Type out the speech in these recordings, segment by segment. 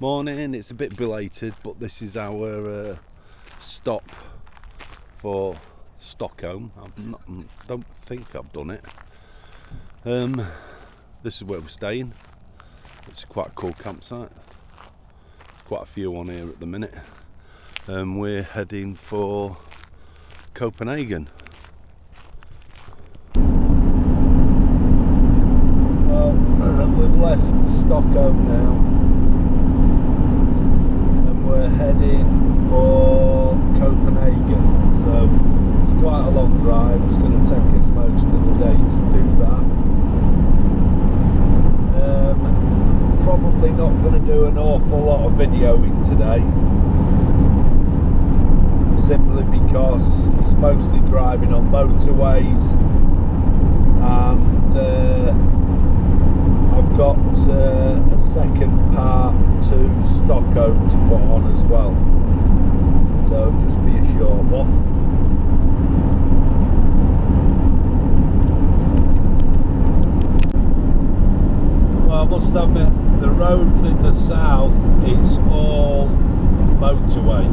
Morning. It's a bit belated, but this is our stop for Stockholm. Don't think I've done it. This is where we're staying. It's quite a cool campsite. Quite a few on here at the minute. We're heading for Copenhagen. Well, we've left Stockholm now. We're heading for Copenhagen, so it's quite a long drive. It's going to take us most of the day to do that. Probably not going to do an awful lot of videoing today, simply because it's mostly driving on motorways, and I've got a second part to Stockholm to put on as well, so just be a short one. Well, I must admit, the roads in the south, it's all motorway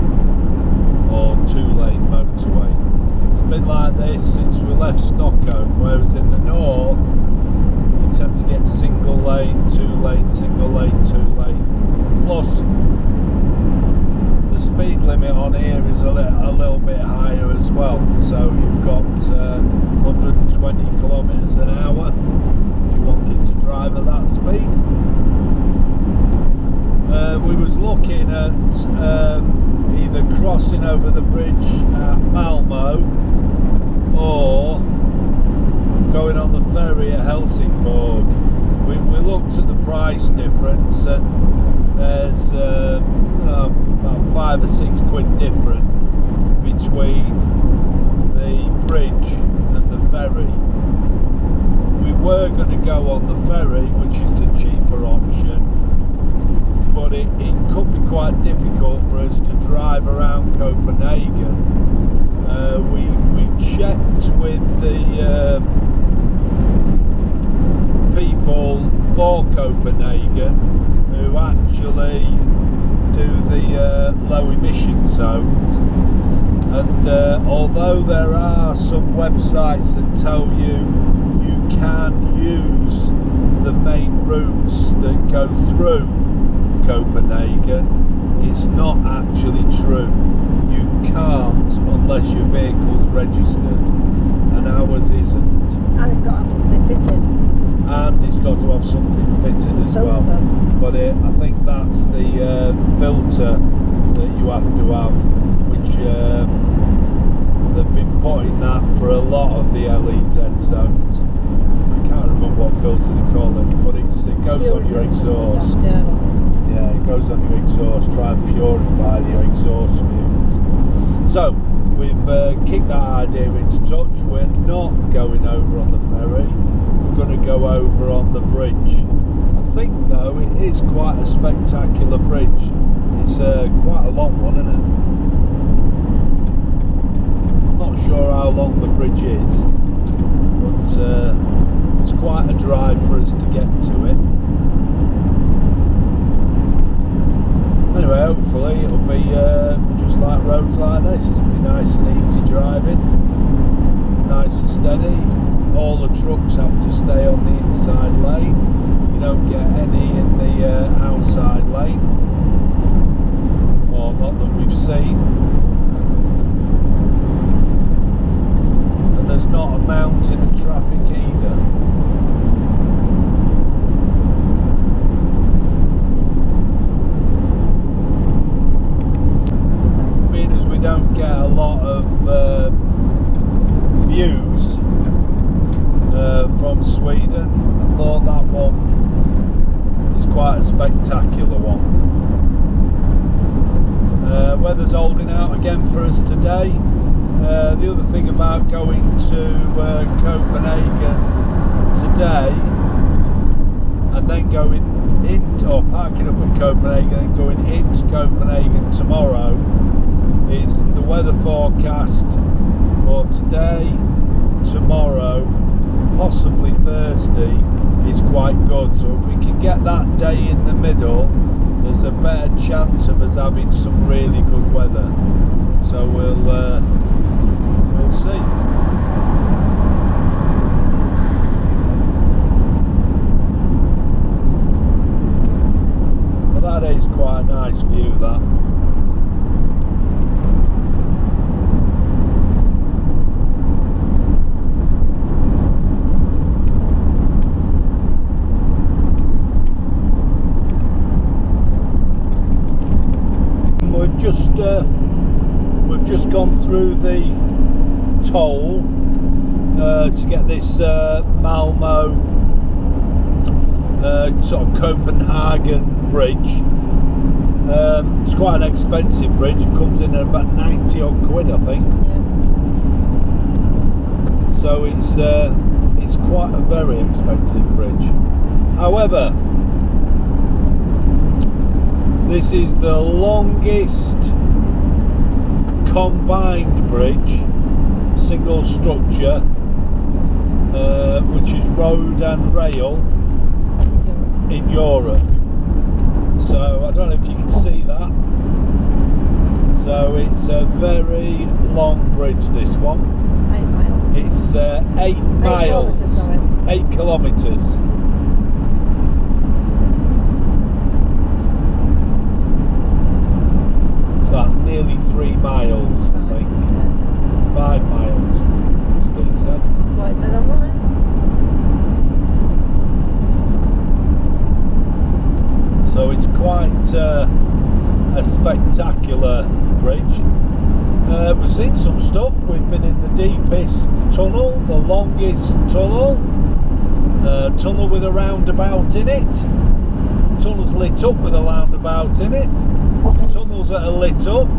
or two-lane motorway. It's been like this since we left Stockholm, whereas in the north you tend to get single lane, two lane, single lane, two lane. Plus the speed limit on here is a little bit higher as well, so you've got 120 kilometers an hour if you wanted to drive at that speed. We was looking at either crossing over the bridge at Malmo or going on the ferry at Helsingborg. We looked at the price difference, and there's about 5 or 6 quid different between the bridge and the ferry. We were going to go on the ferry, which is the cheaper option, but it could be quite difficult for us to drive around Copenhagen. We checked with the people for Copenhagen who actually do the low emission zones, and although there are some websites that tell you can use the main routes that go through Copenhagen, it's not actually true. You can't unless your vehicle's registered, and ours isn't. And it's got to have something fitted. And it's got to have something fitted as well. But I think that's the filter that you have to have, which they've been putting that for a lot of the LEZ zones. I can't remember what filter they call it, but it goes on your exhaust. Yeah, it goes on your exhaust, try and purify your exhaust fumes. So, we've kicked that idea into touch. We're not going over on the ferry, we're going to go over on the bridge. I think, though, it is quite a spectacular bridge. It's quite a long one, isn't it? I'm not sure how long the bridge is, but it's quite a drive for us to get to it. Anyway, hopefully it'll be just like roads like this. It'll be nice and easy driving, nice and steady. All the trucks have to stay on the inside lane. You don't get any in the outside lane, or not that we've seen. And there's not a mountain of traffic either. Don't get a lot of views from Sweden. I thought that one is quite a spectacular one. Weather's holding out again for us today. The other thing about going to Copenhagen today and then going or parking up in Copenhagen and going into Copenhagen tomorrow is the weather forecast for today, tomorrow, possibly Thursday is quite good. So if we can get that day in the middle there's a better chance of us having some really good weather. So we'll see. Well, that is quite a nice view, that. We've just gone through the toll to get this Malmo sort of Copenhagen bridge. It's quite an expensive bridge. It comes in at about 90 odd quid, I think. Yeah. So it's quite a very expensive bridge. However, this is the longest combined bridge, single structure, which is road and rail in Europe. So I don't know if you can see that. So it's a very long bridge, this one. 8 miles. It's 8 miles, kilometres, sorry. 8 kilometres. Nearly 3 miles, I think. 5 miles, Steve said. That's what it said online. So it's quite a spectacular bridge. We've seen some stuff. We've been in the deepest tunnel, the longest tunnel, tunnel with a roundabout in it. Tunnels lit up with a roundabout in it. Tunnels that are lit up,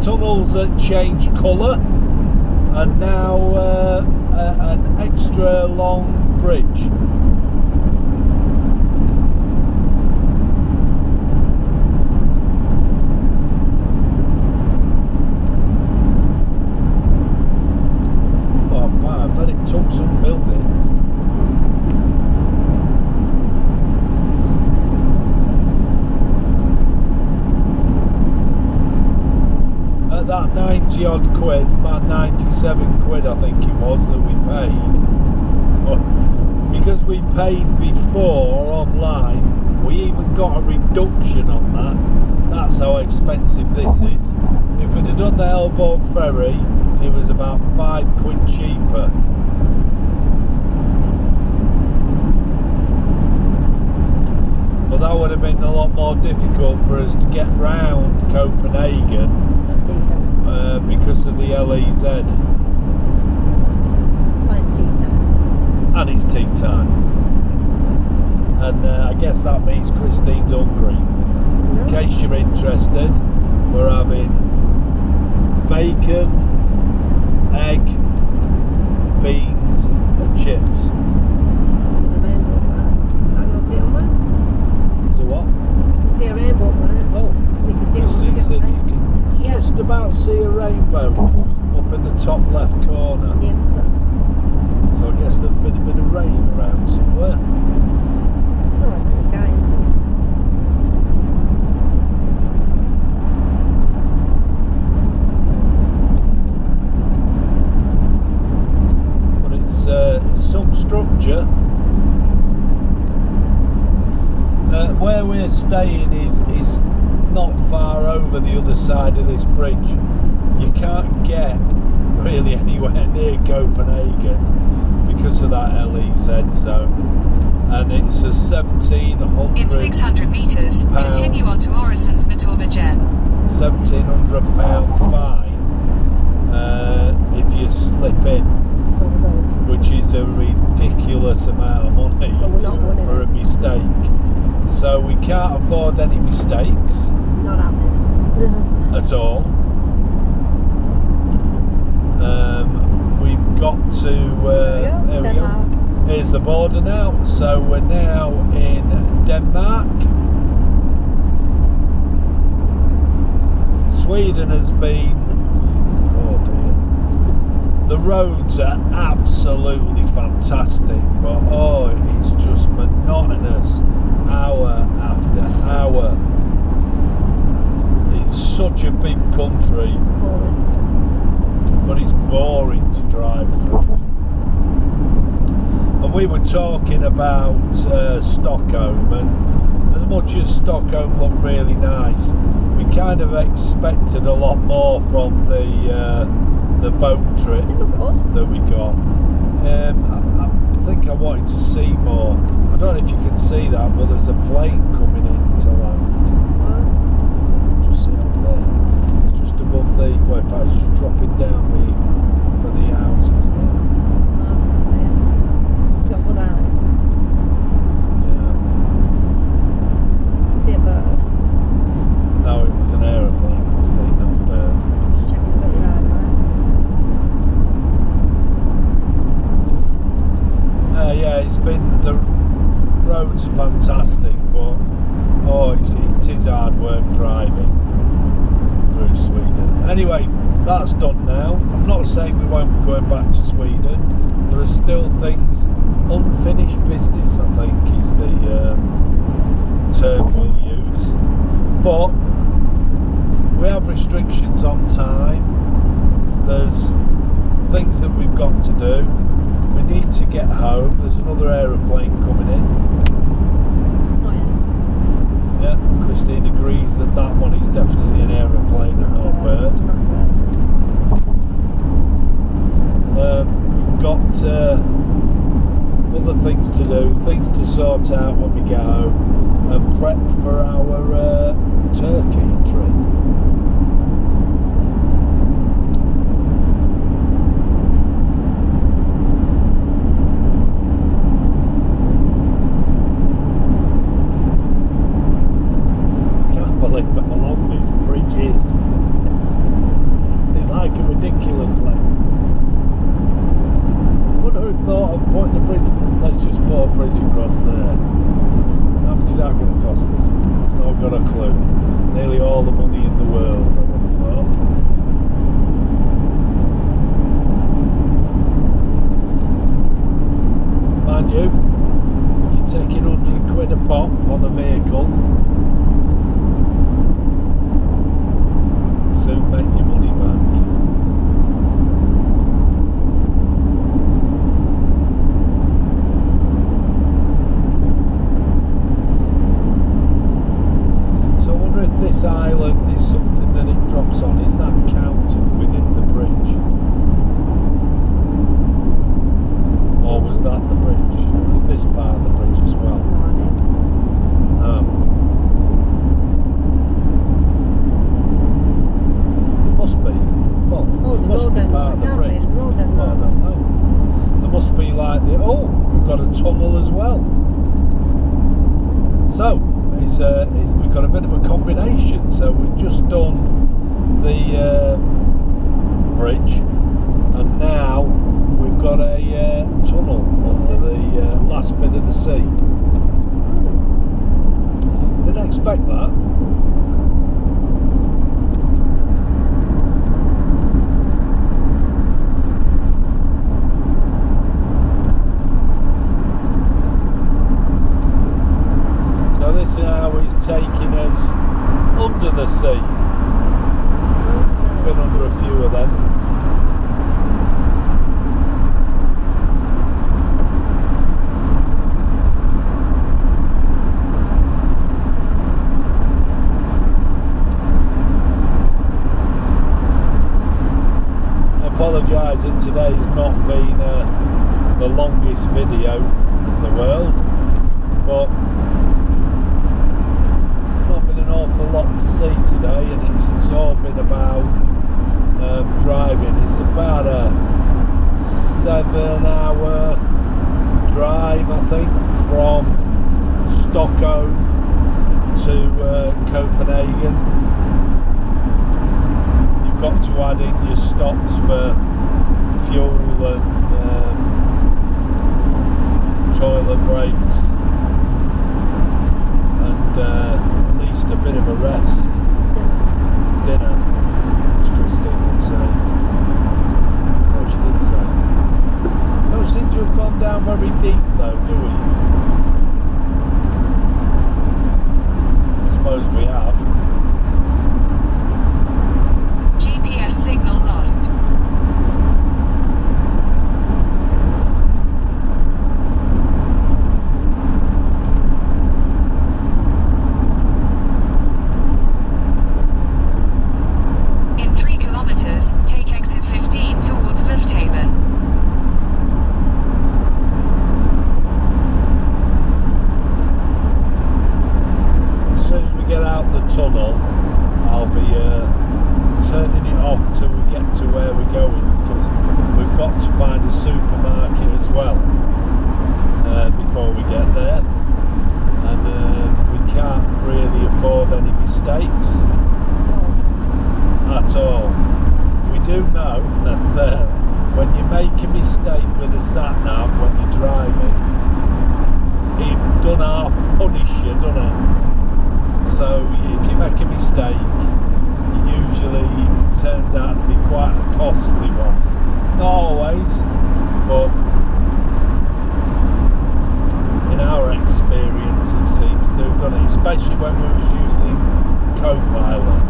tunnels that change colour, and now an extra long bridge. Oh wow, I bet it took some building. That 90 odd quid, about 97 quid I think it was that we paid. But because we paid before online, we even got a reduction on that. That's how expensive this is. If we'd have done the Elbow ferry, it was about 5 quid cheaper. But that would have been a lot more difficult for us to get round Copenhagen. Because of the LEZ. Well, it's tea time. And it's tea time. And I guess that means Christine's hungry. No. In case you're interested, we're having bacon, egg, beans and chips. There's a rainbow there. I can see it on there. So what? You can see a rainbow there. Oh, You can see it on Christine the said thing. you can Yeah. just about see a rainbow up in the top left corner. Yes. So I guess there's been a bit of rain around somewhere. Oh, it's in the sky, isn't it? But it's some structure. Where we're staying is not far over the other side of this bridge. You can't get really anywhere near Copenhagen because of that LEZ zone, and it's a 1,700. In 600 meters, continue on to Øresundsmotorvejen. £1,700 fine if you slip in, So we're going which is a ridiculous amount of money So we're not winning for a it. mistake. So we can't afford any mistakes to. Not happening. at all. We've got to here we go. Here's the border now. So we're now in Denmark. Sweden has been, oh dear, the roads are absolutely fantastic, but oh, it's just monotonous hour after hour country, Boring. but it's boring to drive through. And we were talking about Stockholm, and as much as Stockholm looked really nice, we kind of expected a lot more from the boat trip They look good. that we got. I think I wanted to see more. I don't know if you can see that, but there's a plane coming in to land. Just see up there. It's just above the. Well, in fact, it's just dropping down for the houses now. Got good eyes. Yeah. See a bird. No, it was an aeroplane, Christine, not a bird. Just checking you got your eyes right. Yeah, it's been, the road's fantastic, but it is hard work driving through Sweden. Anyway, that's done now. I'm not saying we won't be going back to Sweden. There are still things, unfinished business, I think is the term we'll use. But we have restrictions on time. There's things that we've got to do. We need to get home. There's another aeroplane coming in. Oh yeah. Yeah, Christine agrees that one is definitely an aeroplane and not a bird. It's not a bird. We've got other things to do, things to sort out when we get home, and prep for our Turkey trip. Believe how long this bridge is. It's like a ridiculous length. Wonder who thought of putting a bridge. Let's just put a bridge across there. How much is that going to cost us? Not got a clue. Nearly all the money in the world, I would have thought. Mind you, if you're taking £100 a pop on a vehicle, soon make your money back. So I wonder if this island is something that it drops on. Is that counted within the bridge? Or was that the bridge? Is this part of the bridge as well? No. Must be. Well, Oh, it must be part of the bridge. Well, I don't know. There must be like we've got a tunnel as well. So we've got a bit of a combination. So we've just done the bridge, and now we've got a tunnel under the last bit of the sea. Didn't expect that. This now is taking us under the sea. Been under a few of them. I apologise that today's not been the longest video in the world, but awful lot to see today, and it's all been about driving. It's about a 7-hour drive, I think, from Stockholm to Copenhagen. You've got to add in your stops for fuel and toilet breaks, and a bit of a rest. Dinner, as Christine would say. Oh, she did say. Don't seem to have gone down very deep though, do we? I suppose we have. well before we get there, and we can't really afford any mistakes at all. We do know that when you make a mistake with a sat nav when you're driving, it done half punish you, doesn't it? So if you make a mistake, it usually turns out to be quite a costly one. Not always, but in our experience it seems to, doesn't it? Especially when we was using Copilot.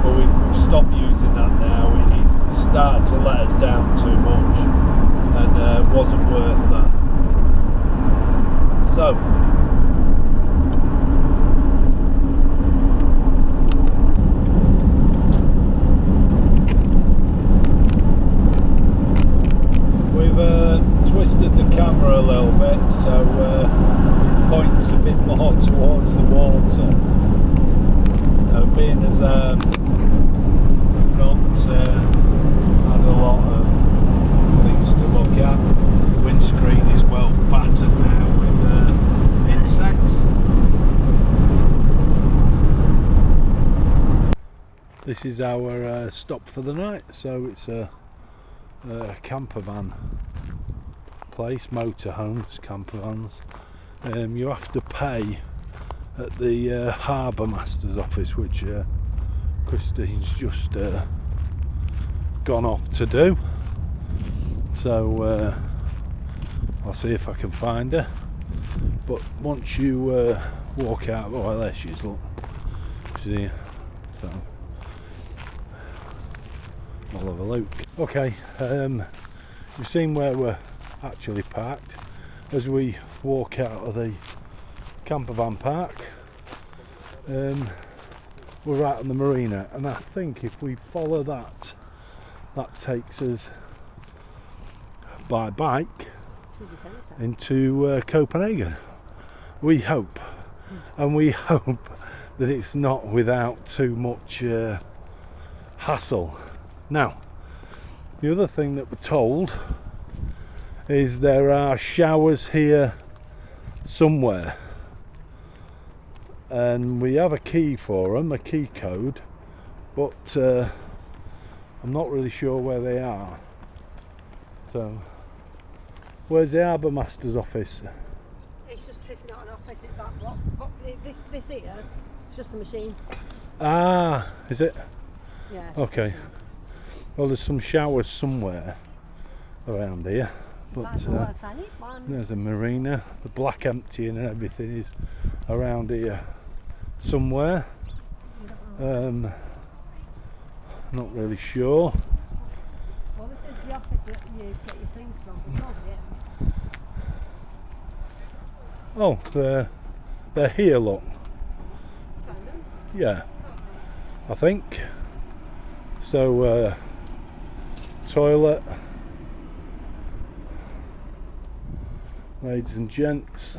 But we've stopped using that now. It started to let us down too much, and wasn't worth that. So we've twisted the camera a little bit, so points a bit more towards the water. Being as not had a lot of things to look at. The windscreen is well battered now with insects. This is our stop for the night, so it's a camper van place, motorhomes, camper vans. You have to pay at the harbour master's office, which Christine's just gone off to do, so I'll see if I can find her. But once you walk out, oh there she is, look, she's here, so I'll have a look. Okay, you've seen where we're actually parked. As we walk out of the camper van park, we're right on the marina, and I think if we follow that takes us by bike into Copenhagen. We hope, and we hope that it's not without too much hassle. Now, the other thing that we're told is there are showers here somewhere, and we have a key for them, a key code, but I'm not really sure where they are. So, where's the harbour master's office? It's just sitting on an office. It's that block. This here, it's just a machine. Ah, is it? Yeah. Okay. Well, there's some showers somewhere around here, but there's a marina. The black emptying and everything is around here somewhere. Not really sure. Well, this is the office that you get your things from. It's not it. Oh, they're here, look. Yeah, I think so. Toilet, ladies and gents.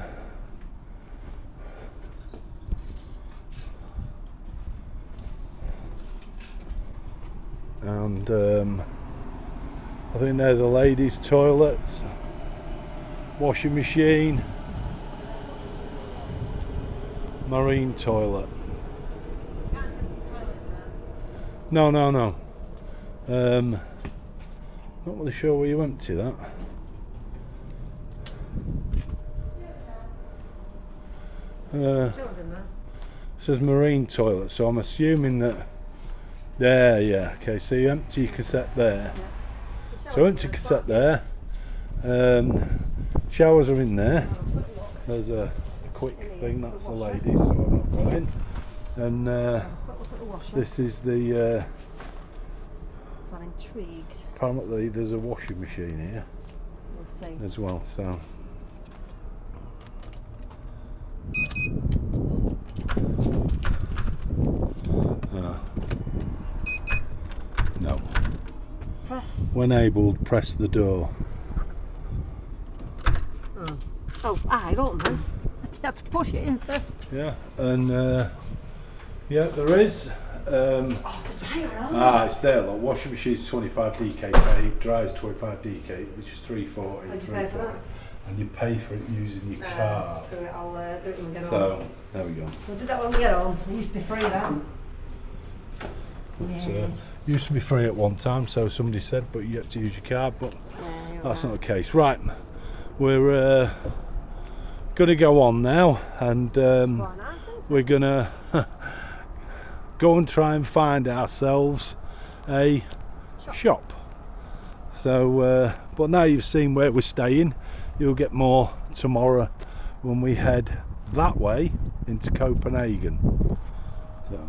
And I think they're the ladies' toilets, washing machine, marine toilet. No. Not really sure where you empty that. It says marine toilet, so I'm assuming that there, yeah. Okay, so you empty your cassette there. So empty cassette there. Showers are in there. There's a quick thing, that's the ladies, so I'm not going. And this is the I'm intrigued. apparently there's a washing machine here We'll see. as well, so no. Press. When able, press the door. Oh, I don't know. You have to push it in first. Yeah, and yeah, there is Oh, it's a dryer, It's there. Look, washing machine's 25 DK paid, dryer's 25 DK, which is 340. How do you pay for that? And you pay for it using your card. Screw it, I'll do it when we get So on. there we go. We'll do that when we get on. It used to be free then. It used to be free at one time, so somebody said, but you have to use your card. But that's not the case. Right, we're going to go on now, and we're going to go and try and find ourselves a shop. So, but now you've seen where we're staying, you'll get more tomorrow when we head that way into Copenhagen. So.